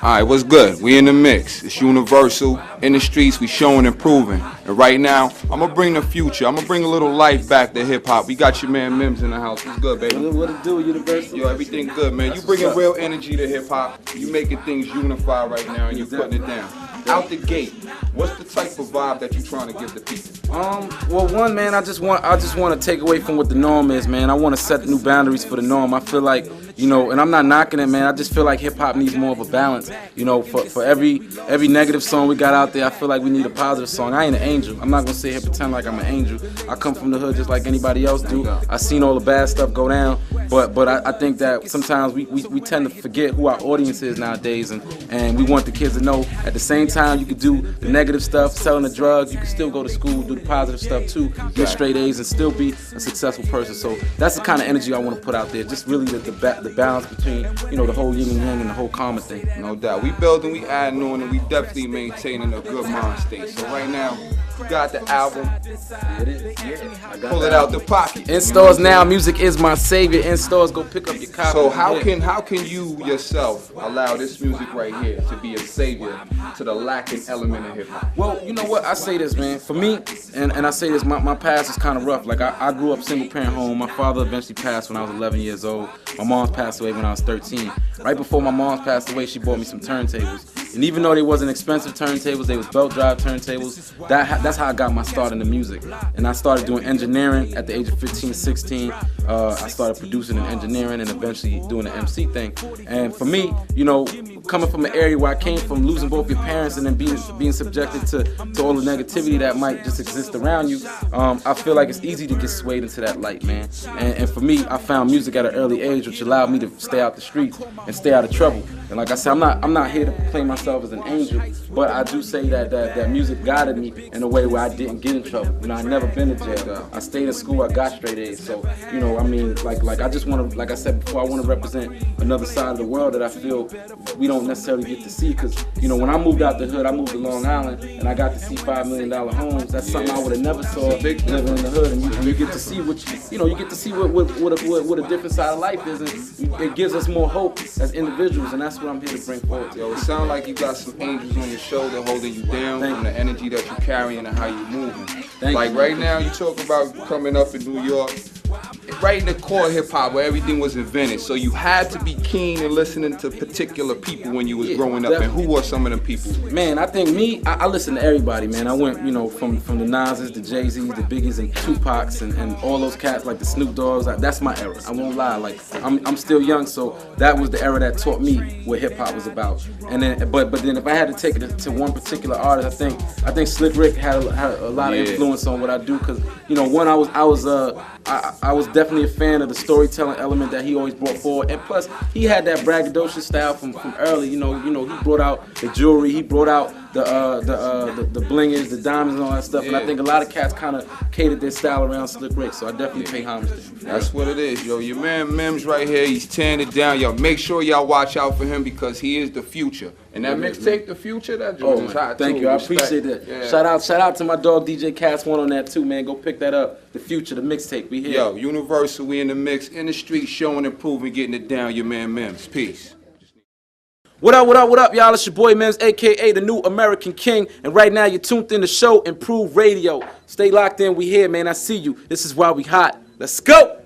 Alright, what's good? We in the mix. It's Universal. In the streets, we showing and proving. And right now, I'm gonna bring the future. I'm gonna bring a little life back to hip hop. We got your man MIMS in the house. What's good, baby? What it do, Universal? Yo, everything good, man. You bringing real energy to hip hop. You making things unify right now, and you putting it down. Out the gate, what's the type of vibe that you trying to give the people? Well, one, man, I just want to take away from what the norm is, man. I want to set new boundaries for the norm. I feel like, you know, and I'm not knocking it, man. I just feel like hip hop needs more of a balance. You know, for every negative song we got out there, I feel like we need a positive song. I ain't an angel. I'm not gonna sit here pretend like I'm an angel. I come from the hood just like anybody else do. I seen all the bad stuff go down, but I think that sometimes we tend to forget who our audience is nowadays, and we want the kids to know at the same time you can do the negative stuff, selling the drugs, you can still go to school, do the positive stuff too, get straight A's and still be a successful person. So that's the kind of energy I want to put out there. Just really the balance between, you know, the whole yin and yang and the whole karma thing. No doubt. We building, we adding on, and we definitely maintaining a good mind state. So right now, you got the album. It is. Yeah, I got Pull it out the pocket. In stores now. Music is my savior. In stores, go pick up your copy. So how can you yourself allow this music right here to be a savior to the lacking element of hip hop? Well, you know what? I say this, man. For me, and I say this, my past is kind of rough. Like I grew up single parent home. My father eventually passed when I was 11 years old. My mom passed away when I was 13. Right before my mom passed away, she bought me some turntables. And even though they wasn't expensive turntables, they was belt drive turntables. That's how I got my start in the music. And I started doing engineering at the age of 15, 16. I started producing and engineering and eventually doing the MC thing. And for me, you know, coming from an area where I came from, losing both your parents and then being subjected to all the negativity that might just exist around you, I feel like it's easy to get swayed into that light, man. And for me, I found music at an early age, which allowed me to stay out the streets and stay out of trouble. And like I said, I'm not here to proclaim myself as an angel, but I do say that music guided me in a way where I didn't get in trouble. You know, I never been to jail. I stayed in school. I got straight A's. So, you know, I mean, like I just want to, like I said before, I want to represent another side of the world that I feel we don't necessarily get to see. Because, you know, when I moved out the hood, I moved to Long Island, and I got to see $5 million homes. That's something I would have never saw living in the hood. And you get to see you get to see what a different side of life is, and it gives us more hope as individuals, and that's what I'm here to bring forward. Yo, it sounds like you got some angels on your shoulder holding you down from the energy that you carrying and how you moving. Like right now, you talk about coming up in New York, right in the core of hip hop where everything was invented. So you had to be keen and listening to particular people when you was growing up. Definitely. And who were some of them people? Man, I think I listen to everybody, man. I went, you know, from the Nas's, the Jay-Z's, the Biggies, and Tupacs, and all those cats like the Snoop Dogg's. That's my era. I won't lie. Like I'm still young, so that was the era that taught me what hip hop was about. And then, but then if I had to take it to one particular artist, I think Slick Rick had a lot of influence on what I do, because, you know, one, I was definitely a fan of the storytelling element that he always brought forward, and plus he had that braggadocious style from early. You know, he brought out the jewelry, he brought out the blingers, the diamonds, and all that stuff. And I think a lot of cats kind of catered their style around Slick Rick, so I definitely pay homage to him. That's what it is, yo. Your man MIMS right here, he's tearing it down. Yo, make sure y'all watch out for him because he is the future. And that mixtape, The Future, that joint is hot. Thank you, I appreciate that. Yeah. Shout out to my dog DJ Cats One on that too, man. Go pick that up. The Future, the mixtape, we here. Yo, Universal, we in the mix, in the street, showing and proving, getting it down. Your man MIMS, peace. What up, y'all? It's your boy MIMS, a.k.a. the new American King. And right now, you're tuned in the show, Improve Radio. Stay locked in, we here, man. I see you. This is why we hot. Let's go!